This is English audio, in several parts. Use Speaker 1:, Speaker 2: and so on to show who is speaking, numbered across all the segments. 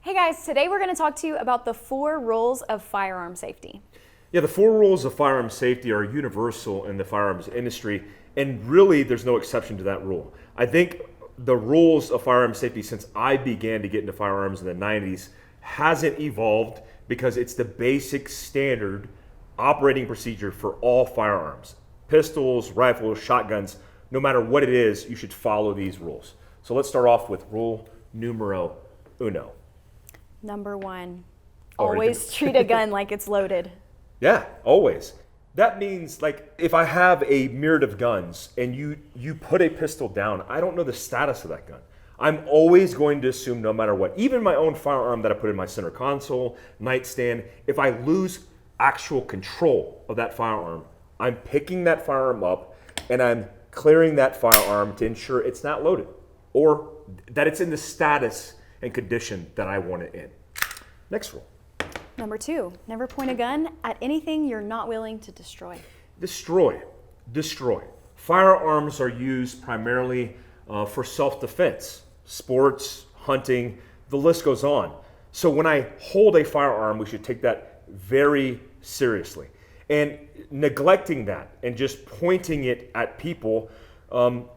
Speaker 1: Hey guys, today we're going to talk to you about the 4 rules of firearm safety.
Speaker 2: Yeah, the 4 rules of firearm safety are universal in the firearms industry, and really there's no exception to that rule. I think the rules of firearm safety since I began to get into firearms in the 90s hasn't evolved because it's the basic standard operating procedure for all firearms. Pistols, rifles, shotguns, no matter what it is, you should follow these rules. So let's start off with rule numero uno.
Speaker 1: Number 1,
Speaker 2: Already
Speaker 1: always treat a gun like it's loaded.
Speaker 2: Yeah, always. That means, like, if I have a myriad of guns and you put a pistol down, I don't know the status of that gun. I'm always going to assume no matter what. Even my own firearm that I put in my center console, nightstand, if I lose actual control of that firearm, I'm picking that firearm up and I'm clearing that firearm to ensure it's not loaded or that it's in the status and condition that I want it in. Next rule.
Speaker 1: Number 2, never point a gun at anything you're not willing to destroy.
Speaker 2: Destroy. Firearms are used primarily for self-defense, sports, hunting, the list goes on. So when I hold a firearm, we should take that very seriously. And neglecting that and just pointing it at people,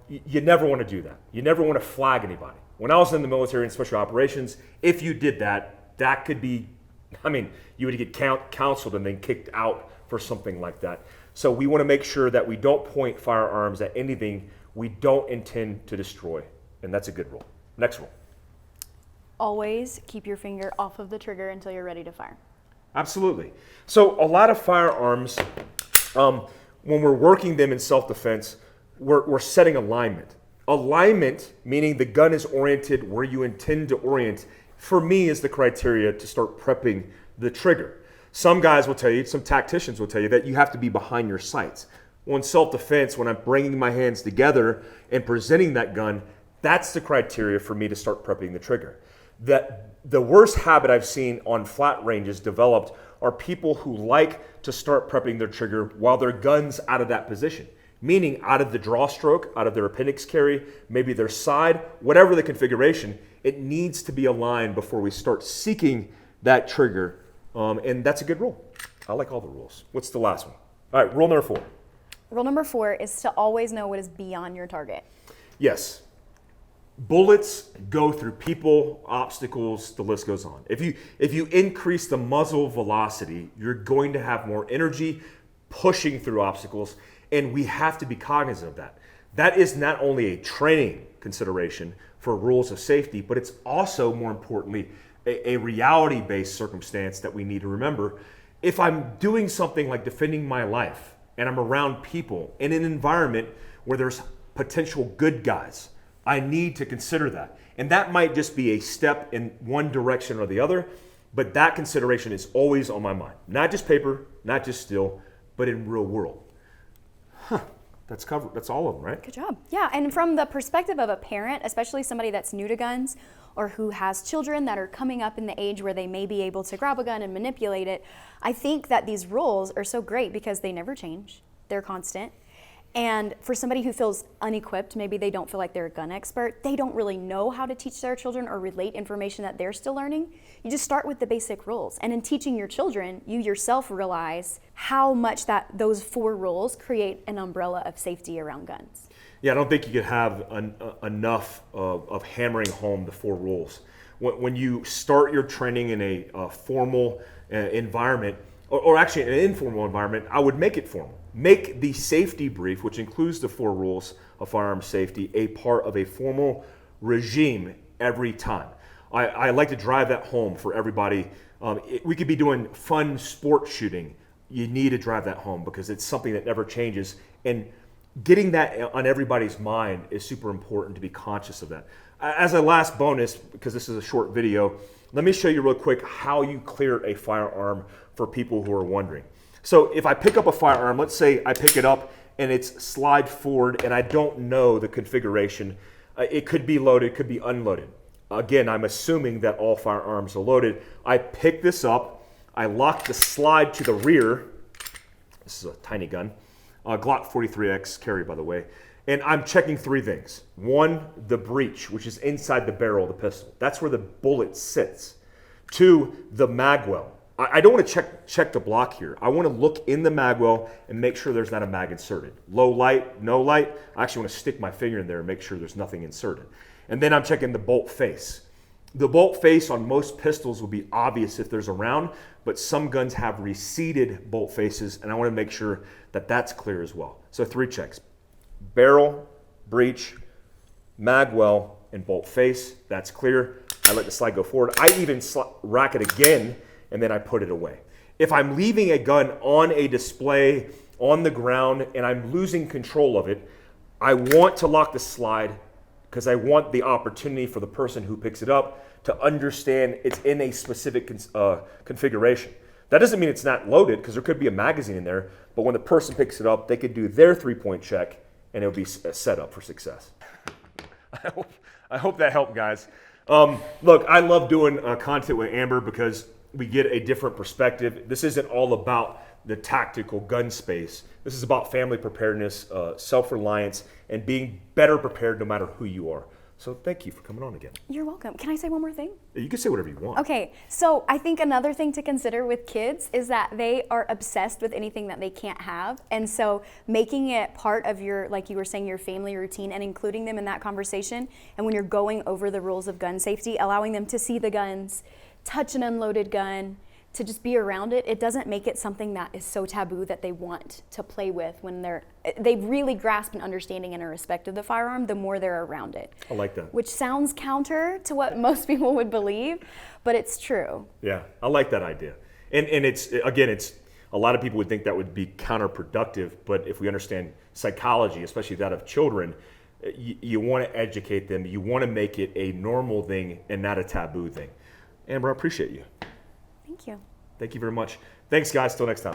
Speaker 2: you never want to do that. You never want to flag anybody. When I was in the military and special operations, if you did that, that could be, you would get counseled and then kicked out for something like that. So we want to make sure that we don't point firearms at anything we don't intend to destroy. And that's a good rule. Next rule.
Speaker 1: Always keep your finger off of the trigger until you're ready to fire.
Speaker 2: Absolutely. So a lot of firearms, when we're working them in self-defense, we're setting alignment. Alignment, meaning the gun is oriented where you intend to orient, for me is the criteria to start prepping the trigger. Some guys will tell you, some tacticians will tell you that you have to be behind your sights. Well, in self-defense, when I'm bringing my hands together and presenting that gun, that's the criteria for me to start prepping the trigger. The worst habit I've seen on flat ranges developed are people who like to start prepping their trigger while their gun's out of that position. Meaning out of the draw stroke, out of their appendix carry, maybe their side, whatever the configuration, it needs to be aligned before we start seeking that trigger. And that's a good rule. I like all the rules. What's the last one? All right, rule number 4.
Speaker 1: Rule number 4 is to always know what is beyond your target.
Speaker 2: Yes. Bullets go through people, obstacles, the list goes on. If you increase the muzzle velocity, you're going to have more energy pushing through obstacles. And we have to be cognizant of that. That is not only a training consideration for rules of safety, but it's also, more importantly, a reality-based circumstance that we need to remember. If I'm doing something like defending my life and I'm around people in an environment where there's potential good guys, I need to consider that. And that might just be a step in one direction or the other, but that consideration is always on my mind. Not just paper, not just still, but in real world. That's covered. That's all of them, right?
Speaker 1: Good job. Yeah, and from the perspective of a parent, especially somebody that's new to guns or who has children that are coming up in the age where they may be able to grab a gun and manipulate it, I think that these rules are so great because they never change. They're constant. And for somebody who feels unequipped, maybe they don't feel like they're a gun expert, they don't really know how to teach their children or relate information that they're still learning, you just start with the basic rules. And in teaching your children, you yourself realize how much that those 4 rules create an umbrella of safety around guns.
Speaker 2: Yeah, I don't think you could have enough of hammering home the 4 rules. When you start your training in a formal environment, or actually an informal environment, I would make it formal. Make the safety brief, which includes the 4 rules of firearm safety, a part of a formal regime every time. I like to drive that home for everybody. We could be doing fun sport shooting. You need to drive that home because it's something that never changes. And getting that on everybody's mind is super important to be conscious of that. As a last bonus, because this is a short video, let me show you real quick how you clear a firearm for people who are wondering. So if I pick up a firearm, let's say I pick it up and it's slide forward and I don't know the configuration. It could be loaded, it could be unloaded. Again, I'm assuming that all firearms are loaded. I pick this up, I lock the slide to the rear. This is a tiny gun, Glock 43X carry, by the way. And I'm checking 3 things. 1, the breech, which is inside the barrel of the pistol. That's where the bullet sits. Two, the mag well. I don't want to check the block here. I want to look in the mag well and make sure there's not a mag inserted. Low light, no light. I actually want to stick my finger in there and make sure there's nothing inserted. And then I'm checking the bolt face. The bolt face on most pistols will be obvious if there's a round, but some guns have receded bolt faces, and I want to make sure that that's clear as well. So 3 checks: barrel, breech, mag well, and bolt face. That's clear. I let the slide go forward. I even rack it again, and then I put it away. If I'm leaving a gun on a display on the ground and I'm losing control of it, I want to lock the slide because I want the opportunity for the person who picks it up to understand it's in a specific configuration. That doesn't mean it's not loaded, because there could be a magazine in there, but when the person picks it up, they could do their 3-point check and it would be set up for success. I hope that helped, guys. Look, I love doing content with Amber because we get a different perspective. This isn't all about the tactical gun space. This is about family preparedness, self-reliance, and being better prepared no matter who you are. So thank you for coming on again.
Speaker 1: You're welcome. Can I say one more thing?
Speaker 2: You can say whatever you want.
Speaker 1: Okay, so I think another thing to consider with kids is that they are obsessed with anything that they can't have. And so making it part of your, like you were saying, your family routine and including them in that conversation. And when you're going over the rules of gun safety, allowing them to see the guns, touch an unloaded gun, to just be around it, it doesn't make it something that is so taboo that they want to play with when they really grasp an understanding and a respect of the firearm the more they're around it.
Speaker 2: I like that.
Speaker 1: Which sounds counter to what most people would believe, but it's true.
Speaker 2: Yeah, I like that idea. And it's a lot of people would think that would be counterproductive, but if we understand psychology, especially that of children, you want to educate them, you want to make it a normal thing and not a taboo thing. Amber, I appreciate you.
Speaker 1: Thank you.
Speaker 2: Thank you very much. Thanks, guys. Till next time.